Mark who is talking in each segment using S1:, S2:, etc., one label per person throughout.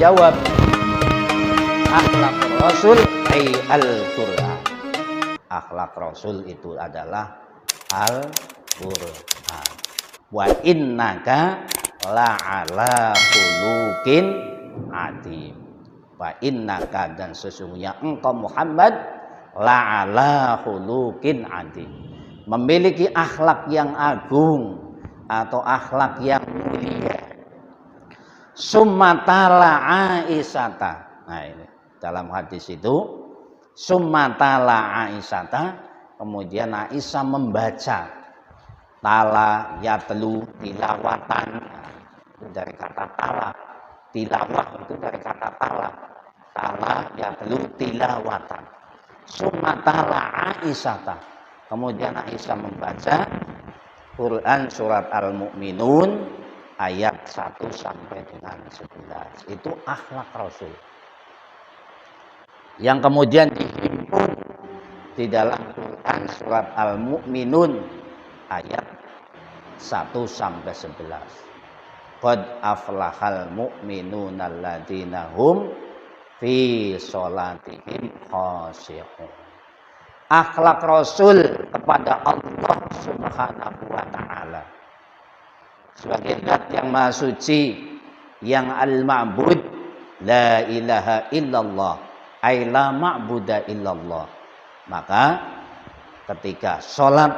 S1: dijawab. Akhlak Rasul ay Al-Qur'an. Akhlak Rasul itu adalah Al-Qur'an. Wa innaka la'ala khuluqin adzim. Wa innaka, dan sesungguhnya engkau Muhammad la'ala khuluqin adzim, memiliki akhlak yang agung atau akhlak yang mulia. Summatala Aisyata. Nah ini dalam hadis itu, summatala Aisyata, kemudian Aisyah membaca. Tala yatlu tilawatan, itu dari kata tala. Tilawah itu dari kata tala. Tala yatlu tilawatan. Summatala Aisyata, kemudian Aisyah membaca Quran surat Al-Mu'minun ayat 1 sampai dengan 11. Itu akhlak Rasul yang kemudian dihimpun di dalam Quran surat Al-Mu'minun ayat 1 sampai 11. Qad aflahal mu'minuna alladzina hum fi sholatihim khashi'un. Akhlak Rasul kepada Allah Subhanahu wa ta'ala sebagai zat yang maha suci, yang al-ma'bud, la ilaha illallah, ay la ma'buda illallah. Maka ketika sholat,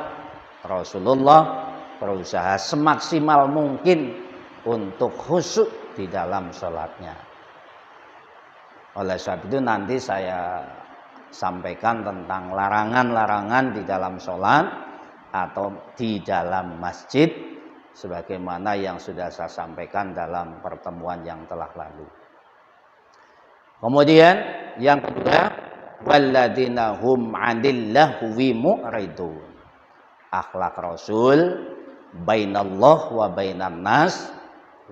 S1: Rasulullah berusaha semaksimal mungkin untuk khusyuk di dalam sholatnya. Oleh sebab itu nanti saya sampaikan tentang larangan-larangan di dalam sholat atau di dalam masjid, sebagaimana yang sudah saya sampaikan dalam pertemuan yang telah lalu. Kemudian yang kedua, walladzina hum 'anil lahwi mu'ridun. Akhlak Rasul bainallah wa bainan nas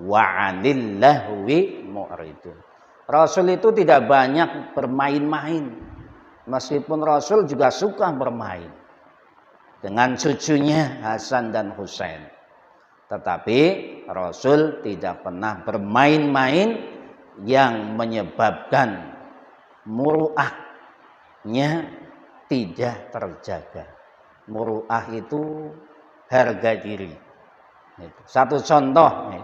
S1: wa 'anil lahwi mu'ridun. Rasul itu tidak banyak bermain-main, meskipun Rasul juga suka bermain dengan cucunya Hasan dan Husain. Tetapi Rasul tidak pernah bermain-main yang menyebabkan muruahnya tidak terjaga. Muruah itu harga diri. Satu contoh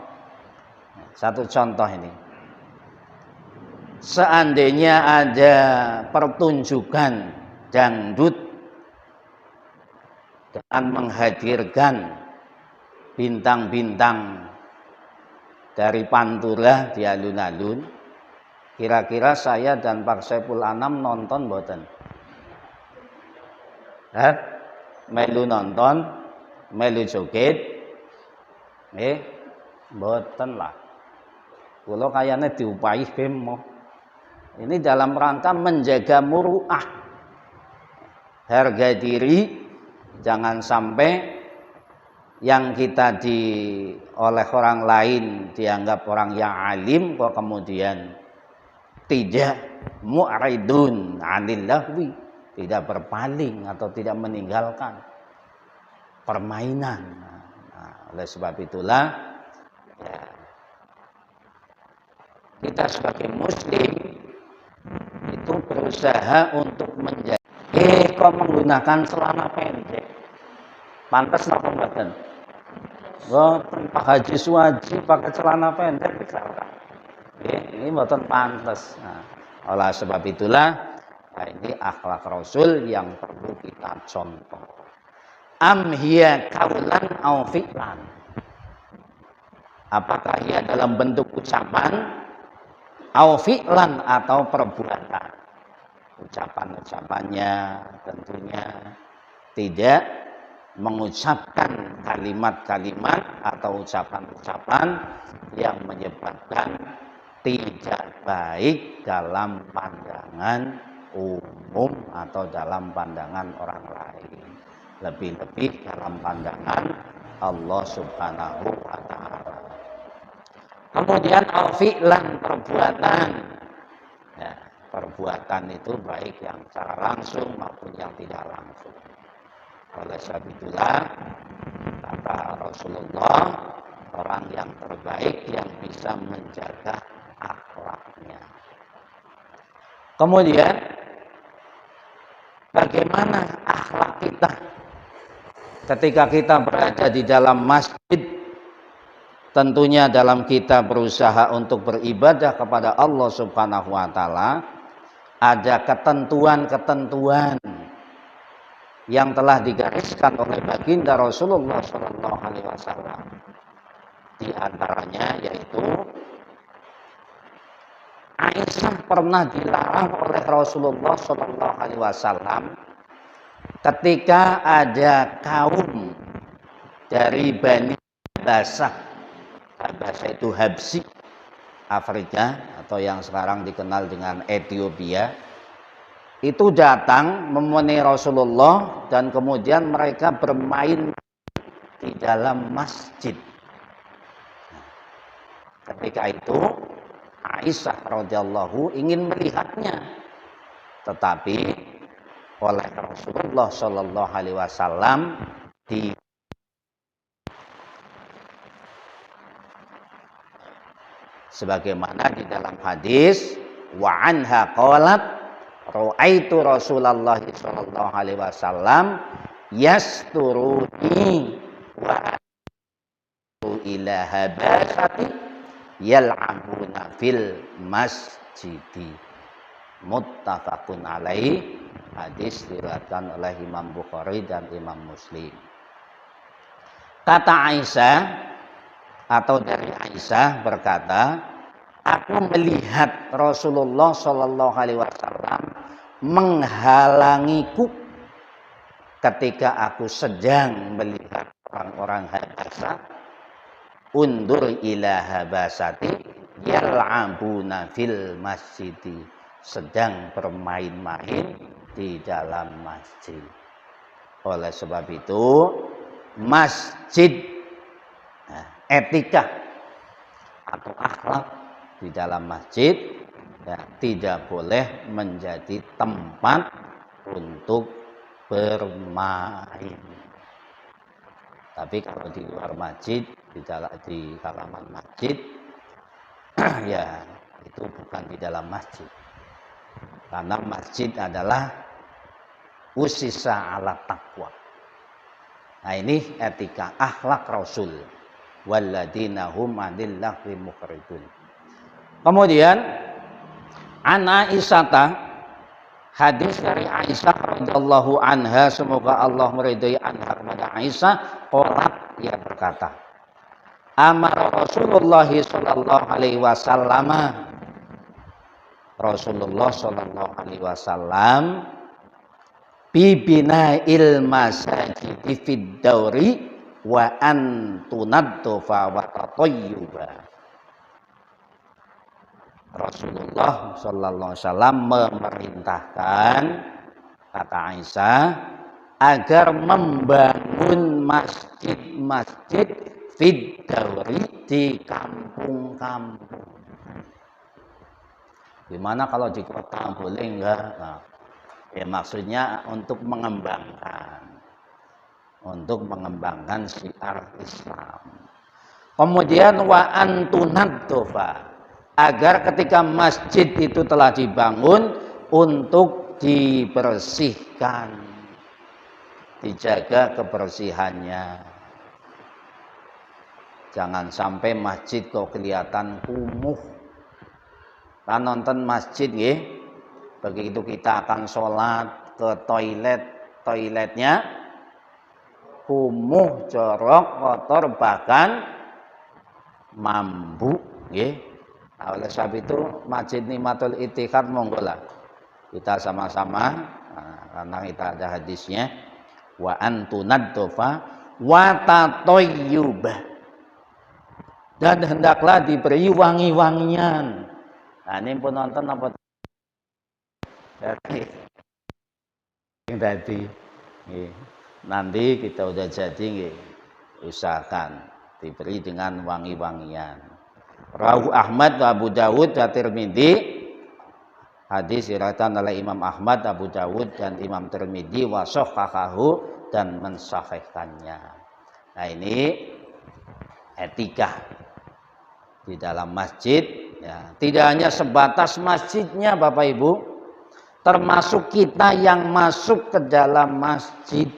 S1: ini. Seandainya ada pertunjukan dangdut dengan menghadirkan bintang-bintang dari Pantura di alun-alun, kira-kira saya dan Pak Saiful Anam nonton mboten? Melu nonton, melu joget, mboten lah. Kula kayane diupahi bemo. Ini dalam rangka menjaga muruah, harga diri, jangan sampai yang kita oleh orang lain dianggap orang yang alim kok kemudian tidak mu'ridun 'anil lahwi, tidak berpaling atau tidak meninggalkan permainan. Nah, oleh sebab itulah ya, kita sebagai muslim itu berusaha untuk menjaga kok menggunakan celana pendek. Pantas napa mboten? Pak Haji Suwaji pakai celana pendek misalkan. Ini mboten pantas. Nah, oleh sebab itulah ini akhlak Rasul yang perlu kita contoh. Am hiya qaulan aw fi'lan. Apakah ia dalam bentuk ucapan aw fi'lan atau perbuatan? Ucapan-ucapannya tentunya tidak mengucapkan kalimat-kalimat atau ucapan-ucapan yang menyebabkan tidak baik dalam pandangan umum atau dalam pandangan orang lain, lebih-lebih dalam pandangan Allah Subhanahu wa ta'ala. Kemudian fi'lan, perbuatan. Ya, perbuatan itu baik yang secara langsung maupun yang tidak langsung. Oleh sebab itulah kata Rasulullah, orang yang terbaik yang bisa menjaga akhlaknya. Kemudian bagaimana akhlak kita ketika kita berada di dalam masjid? Tentunya dalam kita berusaha untuk beribadah kepada Allah Subhanahu wa taala, ada ketentuan-ketentuan yang telah digariskan oleh baginda Rasulullah Shallallahu Alaihi Wasallam. Di antaranya yaitu Aisyah pernah dilarang oleh Rasulullah Shallallahu Alaihi Wasallam ketika ada kaum dari Bani Basah. Bahasa itu Habsi, Afrika atau yang sekarang dikenal dengan Ethiopia, itu datang memenuhi Rasulullah dan kemudian mereka bermain di dalam masjid. Ketika itu Aisyah radhiyallahu ingin melihatnya, tetapi oleh Rasulullah Shallallahu Alaihi Wasallam sebagaimana di dalam hadis wa anha qalat ra'aitu Rasulullah sallallahu alaihi wasallam yasturuni wa ila habasati yal'abuna fil masjidi, muttafaqun alaihi. Hadis diriwayatkan oleh Imam Bukhari dan Imam Muslim. Kata Aisyah atau dari Aisyah berkata, aku melihat Rasulullah Shallallahu Alaihi Wasallam menghalangiku ketika aku sedang melihat orang-orang Habasah, undur ila habasati yal'abuna fil masjidi, sedang bermain-main di dalam masjid. Oleh sebab itu masjid, etika atau akhlak di dalam masjid ya, tidak boleh menjadi tempat untuk bermain. Tapi kalau di luar masjid, di halaman masjid ya itu bukan di dalam masjid, karena masjid adalah usisa ala taqwa. Nah ini etika akhlak Rasul, walladzina hum 'anil lagwi mukhridun. Kemudian an Aisyah, hadis dari Aisyah radhiyallahu anha, semoga Allah meridai anha kepada Aisyah, qalat, ia berkata, amara Rasulullah sallallahu alaihi wasallam, Rasulullah sallallahu alaihi wasallam bibina'il masajidi fid dauri wa antunaddofa wa tatayyuba. Rasulullah sallallahu alaihi wasallam memerintahkan, kata Aisyah, agar membangun masjid-masjid fid dauri, di kampung-kampung. Gimana kalau di kota boleh enggak? Nah, ya maksudnya untuk mengembangkan syiar Islam. Kemudian wa antunaddofa, agar ketika masjid itu telah dibangun untuk dibersihkan, dijaga kebersihannya. Jangan sampai masjid kok kelihatan kumuh. Kan nonton masjid nggih, begitu kita akan sholat ke toiletnya kumuh, jorok, kotor, bahkan mambu nggih. Nah, oleh sebab itu Masjid Nikmatul Itikad monggolah kita sama-sama, karena kita ada hadisnya, wa antunaddofa wa tatayyuba, dan hendaklah diberi wangi-wangian. Nah ini pun nonton apa tadi nanti kita udah jadi usahakan diberi dengan wangi-wangian. Rawu Ahmad, Abu Dawud, dan Tirmidzi, hadis diriwayatkan oleh Imam Ahmad, Abu Dawud, dan Imam Tirmidzi, wa shahhahahu, dan mensahihkannya. Nah ini etika di dalam masjid Ya, tidak hanya sebatas masjidnya Bapak Ibu, termasuk kita yang masuk ke dalam masjid,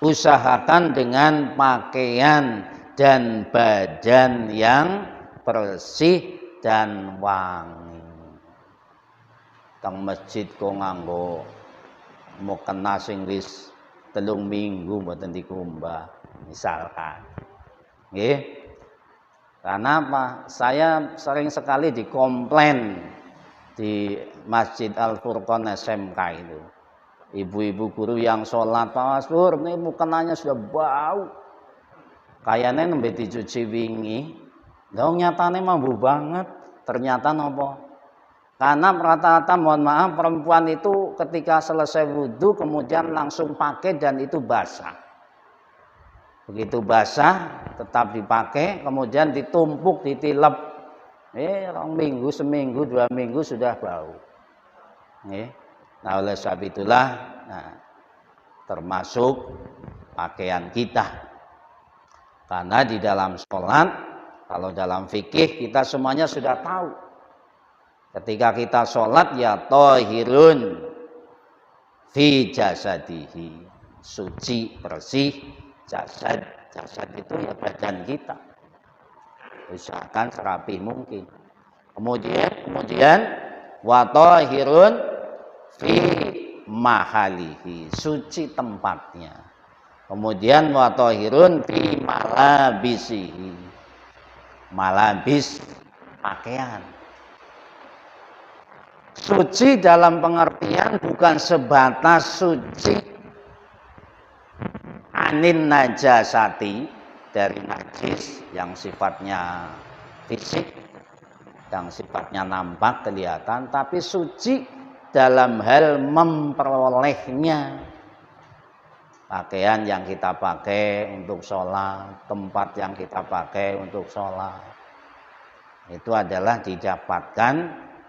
S1: usahakan dengan pakaian dan badan yang bersih dan wangi. Teng masjid kok nganggo mukena sing wis 3 minggu mboten dikumbah misalkan. Nggih. Karena apa? Saya sering sekali dikomplain di Masjid Al-Furqan SMK itu. Ibu-ibu guru yang sholat, Pak Masbur, ini mukenanya sudah bau. Kayaknya nembe dicuci wingi. Dong nyatane mambu banget. Ternyata nopo? Karena rata-rata mohon maaf perempuan itu ketika selesai wudhu kemudian langsung pakai dan itu basah. Begitu basah tetap dipakai, kemudian ditumpuk, ditilep. 2 minggu, seminggu, 2 minggu sudah bau. Nah oleh sebab itulah, termasuk pakaian kita. Karena di dalam sholat, kalau dalam fikih kita semuanya sudah tahu. Ketika kita sholat ya tohirun fi jasadihi, suci, bersih. Jasad itu ya badan kita, usahakan serapi mungkin. Kemudian wa tahirun fi mahalihi, suci tempatnya. Kemudian wa tahirun fi malabisihi, malabis pakaian. Suci dalam pengertian bukan sebatas suci anin najasati, dari najis yang sifatnya fisik, yang sifatnya nampak kelihatan, tapi suci dalam hal memperolehnya. Pakaian yang kita pakai untuk sholat, tempat yang kita pakai untuk sholat, itu adalah didapatkan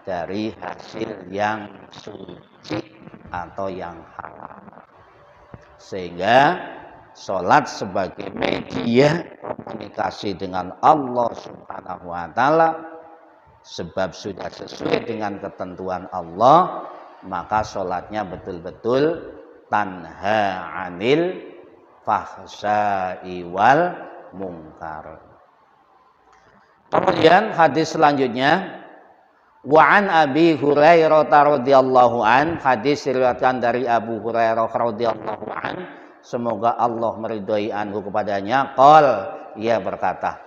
S1: dari hasil yang suci atau yang halal. Sehingga sholat sebagai media komunikasi dengan Allah Subhanahu wa Ta'ala, sebab sudah sesuai dengan ketentuan Allah, maka sholatnya betul-betul tanha anil fahsya'i wal mungkar. Kemudian hadis selanjutnya, wa an Abi Hurairah radhiyallahu an, hadis diriwayatkan dari Abu Hurairah radhiyallahu an, semoga Allah meridhai anhu kepadanya, ia berkata,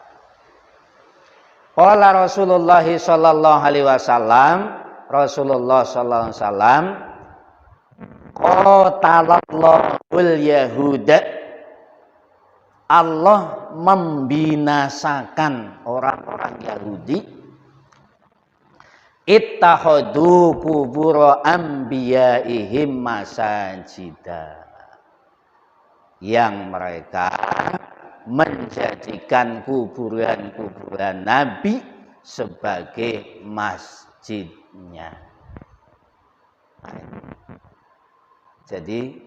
S1: qala Rasulullah sallallahu alaihi wasallam, Rasulullah sallallahu alaihi wasallam, qatalallahul yahuda, Allah membinasakan orang-orang Yahudi, ittakhadhu qubur anbiya'ihim masajida, yang mereka menjadikan kuburan-kuburan Nabi sebagai masjidnya. Jadi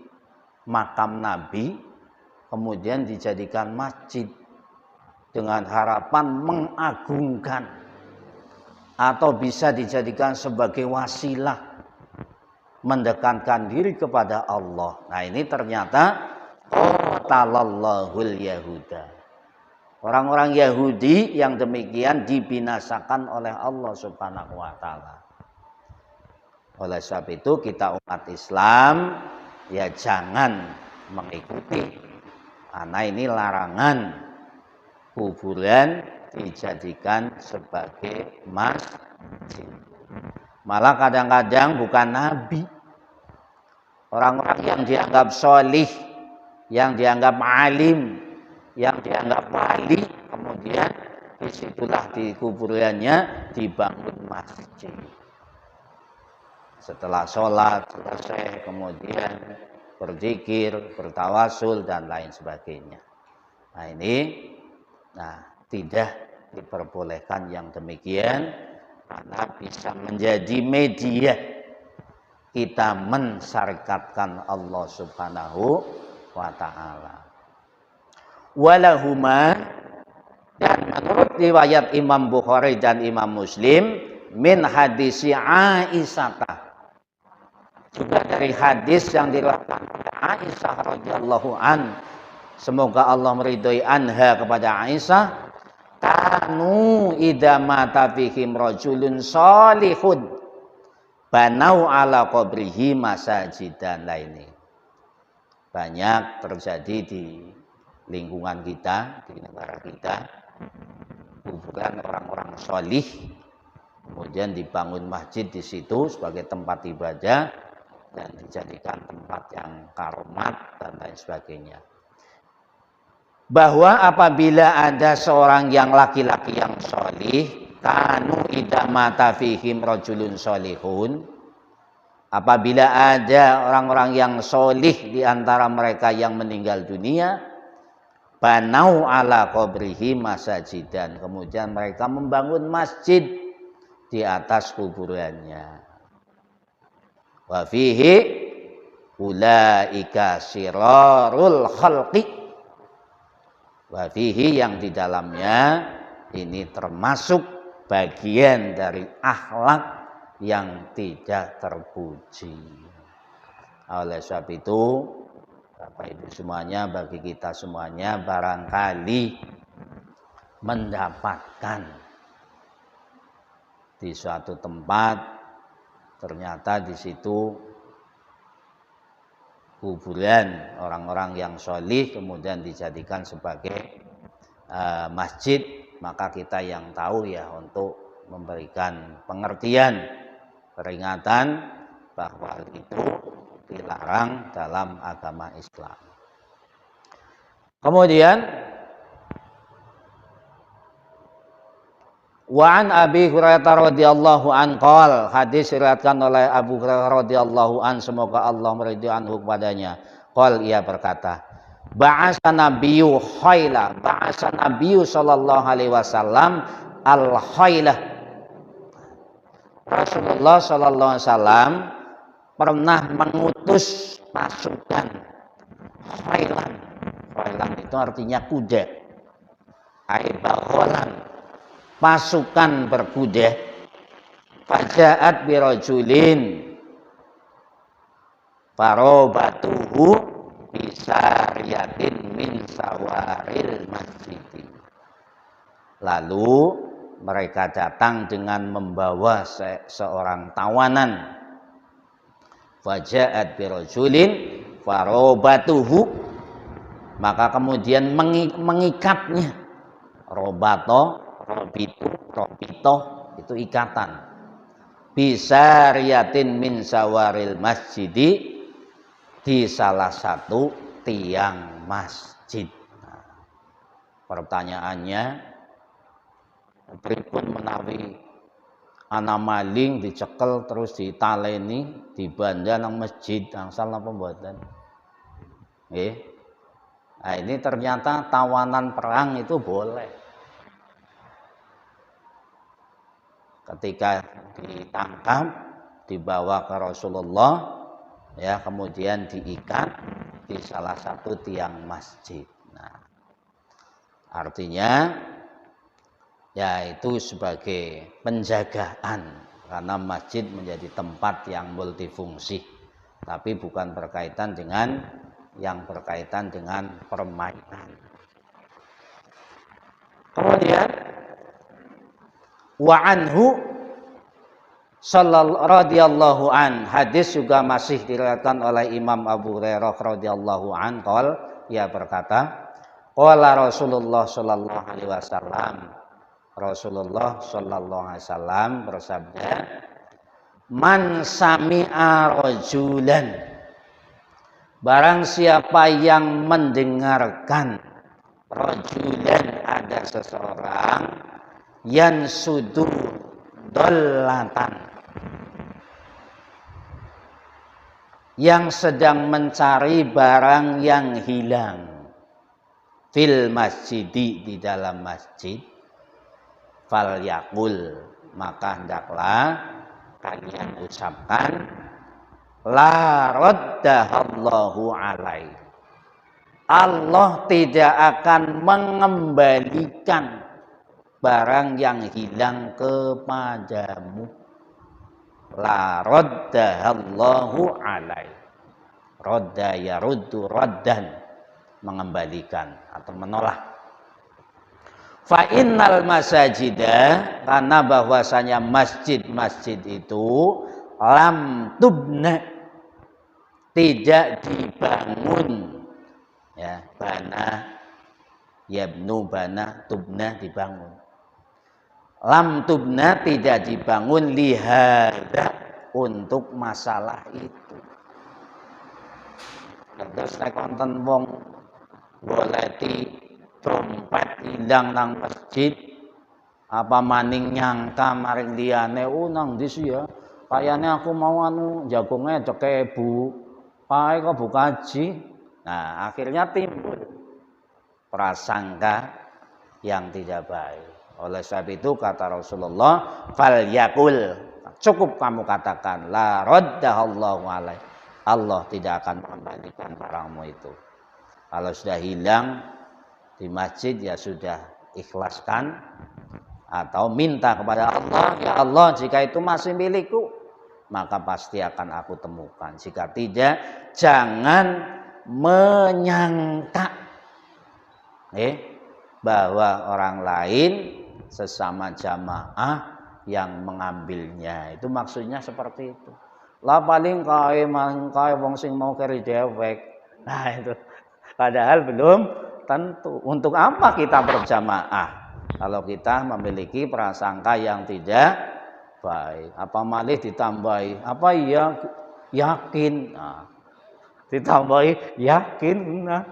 S1: makam Nabi kemudian dijadikan masjid dengan harapan mengagungkan, atau bisa dijadikan sebagai wasilah mendekatkan diri kepada Allah. Nah ini ternyata qatalallahul yahuda, orang-orang Yahudi yang demikian dibinasakan oleh Allah Subhanahu wa Ta'ala. Oleh sebab itu kita umat Islam ya jangan mengikuti, karena ini larangan kuburan dijadikan sebagai masjid. Malah kadang-kadang bukan nabi, orang-orang yang dianggap sholih, yang dianggap alim, yang dianggap wali, kemudian disitulah di kuburannya dibangun masjid. Setelah sholat selesai kemudian berzikir, bertawasul dan lain sebagainya. Nah ini tidak diperbolehkan yang demikian, karena bisa menjadi media kita mensyarikatkan Allah Subhanahu wa Ta'ala. Walahuma, Dan menurut riwayat Imam Bukhari dan Imam Muslim min hadisi Aisyah, juga dari hadis yang diriwayatkan oleh Aisyah radhiyallahu an, semoga Allah meridhoi anha, kepada Aisyah, kanu idza mata fihim rajulun salihun banau ala qabrihi masajidan laini. Banyak terjadi di lingkungan kita, di negara kita, kuburan orang-orang solih, kemudian dibangun masjid di situ sebagai tempat ibadah dan dijadikan tempat yang karomat dan lain sebagainya. Bahwa apabila ada seorang yang laki-laki yang solih, kanu idza mata fihim rajulun solihun, apabila ada orang-orang yang solih di antara mereka yang meninggal dunia, banau ala qabrihi masajidan, kemudian mereka membangun masjid di atas kuburannya. Wa fihi ulaika sirarul khalqi, wa fihi, yang di dalamnya ini termasuk bagian dari akhlak yang tidak terpuji. Oleh sebab itu, Bapak Ibu semuanya, bagi kita semuanya, barangkali mendapatkan di suatu tempat ternyata di situ kuburan orang-orang yang solih kemudian dijadikan sebagai masjid, maka kita yang tahu ya untuk memberikan pengertian, peringatan bahwa itu dilarang dalam agama Islam. Kemudian wa an Abi Hurairah radhiyallahu an qol, hadis diriwayatkan oleh Abu Hurairah radhiyallahu an, semoga Allah meridhai anhu kepadanya. Qol, ia berkata, ba'asa nabiyyu khayla, ba'asa nabiyyu sallallahu alaihi wasallam al khayla. Rasulullah sallallahu alaihi wasallam pernah mengutus pasukan khaylan. Khaylan itu artinya kuda. Aibaholan, pasukan berkuda. Fajaat birajulin farobatuhu bisariyatin min sawaril masjid. Lalu mereka datang dengan membawa seorang tawanan. Fajaat birajulin farobatuhu, maka kemudian mengikatnya. Robato, robito itu ikatan. Bisariyatin min sawaril masjidi, di salah satu tiang masjid. Nah, pertanyaannya, pripun menawi ana maling dicekel terus ditaleni dibanda nang masjid, angsal napa mboten? Nggih. Nah, ini ternyata tawanan perang itu boleh. Ketika ditangkap, dibawa ke Rasulullah, ya, kemudian diikat di salah satu tiang masjid. Nah, artinya ya itu sebagai penjagaan, karena masjid menjadi tempat yang multifungsi, tapi bukan berkaitan dengan yang berkaitan dengan permainan. Kemudian wa anhu radhiyallahu an, hadis juga masih diriwayatkan oleh Imam Abu Hurairah radhiyallahu an, qol, ia berkata, qala Rasulullah sallallahu alaihi wasallam, Rasulullah sallallahu alaihi wasallam bersabda, man sami'a rajulan, barang siapa yang mendengarkan, rajulan, ada seseorang, yang sudur dolatan, yang sedang mencari barang yang hilang, fil masjidi, di dalam masjid, fal yakul, maka hendaklah kalian ucapkan, la raddahallahu alaih, Allah tidak akan mengembalikan barang yang hilang kepadamu. La raddahallahu alai. Radda yaruddu raddan, mengembalikan atau menolak. Fa innal masajida, karena bahwasanya masjid-masjid itu lam tubna, tidak dibangun, ya, bana yabnu bana tubna dibangun. Lam tubna tidak dibangun lihada, untuk masalah itu. Terus nek wonten wong goleti dompet hilang nang masjid, apa maning nyangka maring liyane, nang ndi sih ya, kayane aku mau jagongnya cek Bu pae kok buka haji. Nah, akhirnya timbul prasangka yang tidak baik. Oleh sebab itu kata Rasulullah, fal yakul, cukup kamu katakan la raddahallahu alaih, Allah tidak akan mengembalikan barangmu itu. Kalau sudah hilang di masjid, ya sudah, ikhlaskan atau minta kepada Allah, ya Allah, jika itu masih milikku, maka pasti akan aku temukan. Jika tidak, jangan menyangka bahwa orang lain sesama jamaah yang mengambilnya. Itu maksudnya seperti itu. Lah paling kae wong sing mau keri dewek. Nah itu. Padahal belum tentu. Untuk apa kita berjamaah kalau kita memiliki prasangka yang tidak baik? Apa malih ditambahi? Apa iya yakin? Nah, ditambahi yakin. Nah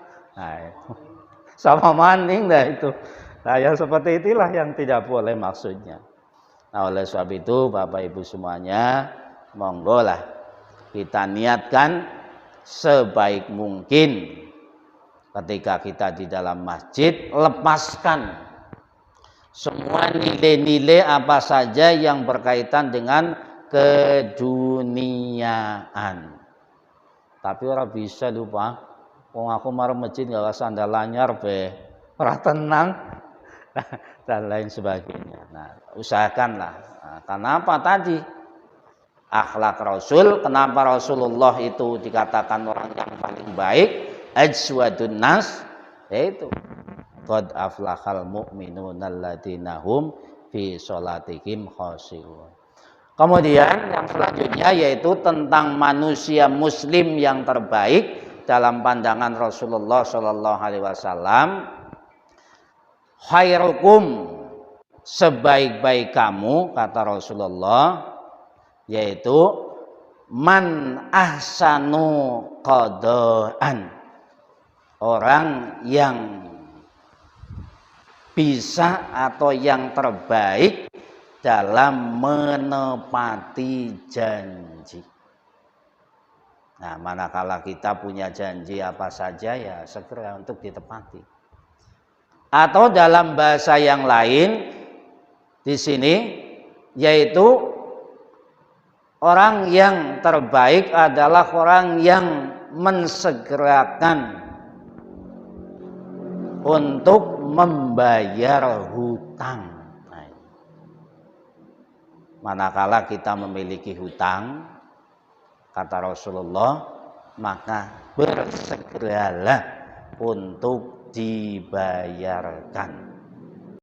S1: sama maning dah itu. Nah yang seperti itulah yang tidak boleh maksudnya. Nah oleh sebab itu Bapak Ibu semuanya, monggo lah kita niatkan sebaik mungkin ketika kita di dalam masjid, lepaskan semua nilai-nilai apa saja yang berkaitan dengan keduniaan. Tapi orang bisa lupa, wong aku marah masjid gak sandal lanyar be, ora tenang dan lain sebagainya. Nah, usahakanlah. Nah, kenapa tadi akhlak Rasul, kenapa Rasulullah itu dikatakan orang yang paling baik, ajwadun nas, yaitu qad aflahal mu'minuna alladzina hum fi sholatihim khashi'un. Kemudian yang selanjutnya yaitu tentang manusia muslim yang terbaik dalam pandangan Rasulullah Shallallahu Alaihi Wasallam. Khairukum, sebaik-baik kamu, kata Rasulullah, yaitu man ahsanu qadaan, orang yang bisa atau yang terbaik dalam menepati janji. Nah, manakala kita punya janji apa saja, ya segera untuk ditepati. Atau dalam bahasa yang lain di sini, yaitu orang yang terbaik adalah orang yang mensegerakan untuk membayar hutang. Manakala kita memiliki hutang, kata Rasulullah, maka bersegeralah untuk dibayarkan.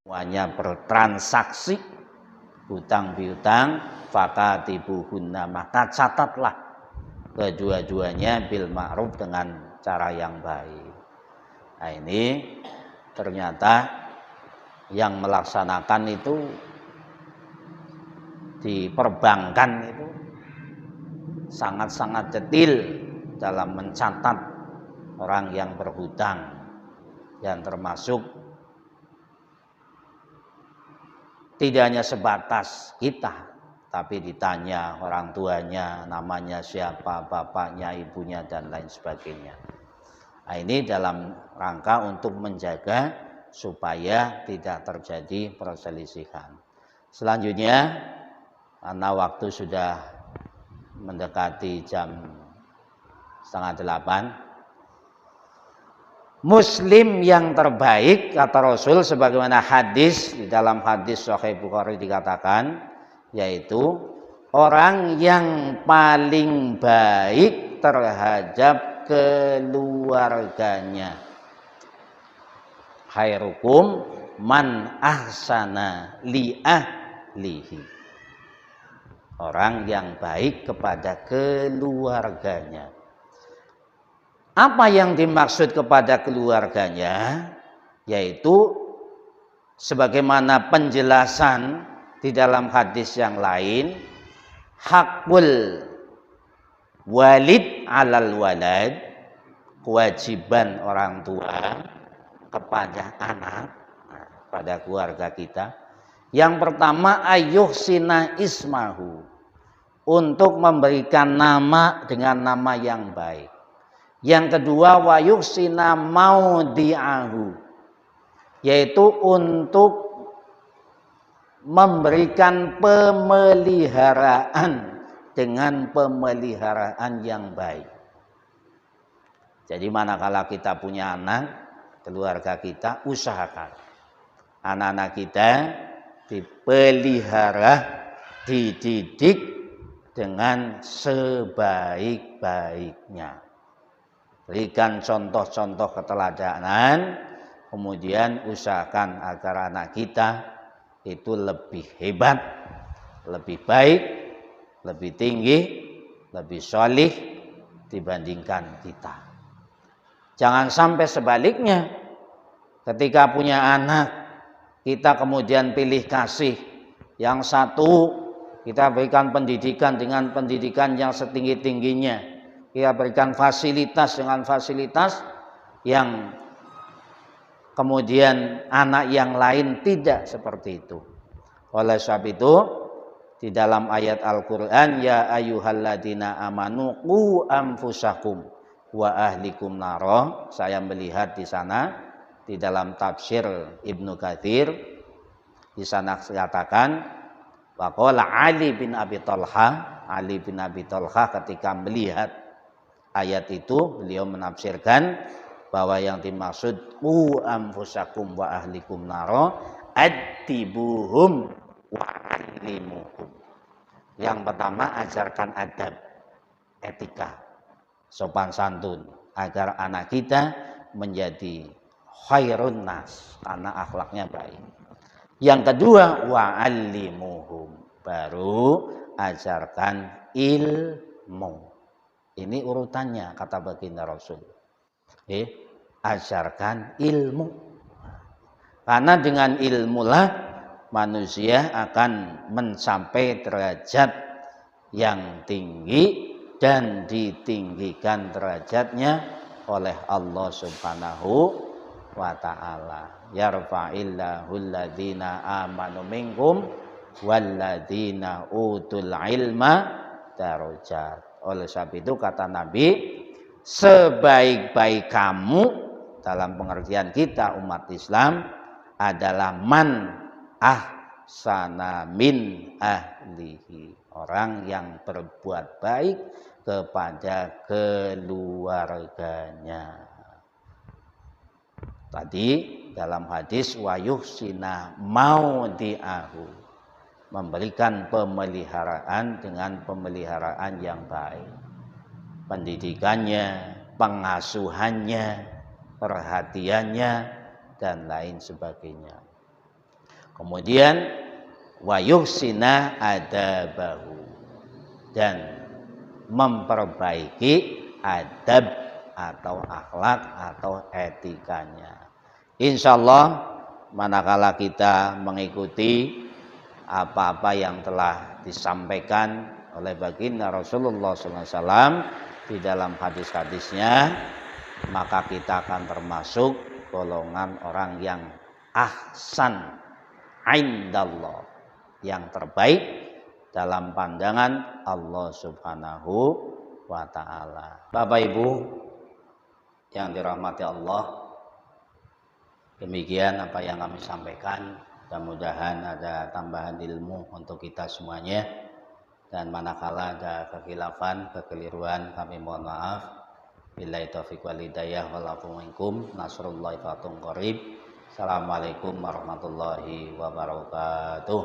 S1: Semuanya bertransaksi, hutang piutang, fakatibuhunna, maka catatlah kedua-duanya bil ma'ruf, dengan cara yang baik. Nah ini ternyata yang melaksanakan itu di perbankan itu sangat-sangat detail dalam mencatat orang yang berhutang, yang termasuk tidak hanya sebatas kita, tapi ditanya orang tuanya, namanya siapa, bapaknya, ibunya, dan lain sebagainya. Nah, ini dalam rangka untuk menjaga supaya tidak terjadi perselisihan. Selanjutnya, karena waktu sudah mendekati jam 7:30, Muslim yang terbaik kata Rasul sebagaimana hadis di dalam hadis Sahih Bukhari dikatakan, yaitu orang yang paling baik terhadap keluarganya. Khairukum man ahsana li ahlihi. Orang yang baik kepada keluarganya. Apa yang dimaksud kepada keluarganya? Yaitu sebagaimana penjelasan di dalam hadis yang lain, hakul walid alal walad, kewajiban orang tua kepada anak, pada keluarga kita. Yang pertama, ayyuhsina ismahu, untuk memberikan nama dengan nama yang baik. Yang kedua, wa yuhsina maudi'ahu, yaitu untuk memberikan pemeliharaan dengan pemeliharaan yang baik. Jadi manakala kita punya anak, keluarga kita, usahakan anak-anak kita dipelihara, dididik dengan sebaik-baiknya. Berikan contoh-contoh keteladanan, kemudian usahakan agar anak kita itu lebih hebat, lebih baik, lebih tinggi, lebih solih dibandingkan kita. Jangan sampai sebaliknya, ketika punya anak, kita kemudian pilih kasih. Yang satu, kita berikan pendidikan dengan pendidikan yang setinggi-tingginya. Kita berikan fasilitas dengan fasilitas yang kemudian anak yang lain tidak seperti itu. Oleh sebab itu, di dalam ayat Al-Quran, ya ayyuhalladzina amanu qu anfusakum wa ahlikum naro. Saya melihat di sana, di dalam tafsir Ibnu Katsir, di sana dikatakan, waqala Ali bin Abi Thalha ketika melihat ayat itu, beliau menafsirkan bahwa yang dimaksud qu anfusakum wa ahlikum naro addibuhum wa allimuhum. Yang pertama, ajarkan adab, etika, sopan santun, agar anak kita menjadi khairun nas, karena akhlaknya baik. Yang kedua, wa allimuhum, baru ajarkan ilmu. Ini urutannya kata baginda Rasul. Ajarkan ilmu. Karena dengan ilmulah manusia akan mencapai derajat yang tinggi dan ditinggikan derajatnya oleh Allah Subhanahu wa ta'ala. Yarfa'illahu alladhina amanu minkum walladhina utul ilma darajat. Oleh sebab itu kata Nabi, sebaik-baik kamu dalam pengertian kita umat Islam adalah man ahsana min ahlihi, orang yang berbuat baik kepada keluarganya. Tadi dalam hadis wa yuhsina maudi'ahu, memberikan pemeliharaan dengan pemeliharaan yang baik. Pendidikannya, pengasuhannya, perhatiannya, dan lain sebagainya. Kemudian wa yuhsina adabahu, dan memperbaiki adab atau akhlak atau etikanya. Insyaallah manakala kita mengikuti apa-apa yang telah disampaikan oleh baginda Rasulullah SAW di dalam hadis-hadisnya, maka kita akan termasuk golongan orang yang ahsan indallah, yang terbaik dalam pandangan Allah Subhanahu wa ta'ala. Bapak Ibu yang dirahmati Allah, demikian apa yang kami sampaikan. Mudah-mudahan ada tambahan ilmu untuk kita semuanya, dan manakala ada kekhilafan, kekeliruan, kami mohon maaf. Billahi taufiq wal hidayah wal afu minkum. Nasrullahi fatun qarib. Assalamualaikum warahmatullahi wabarakatuh.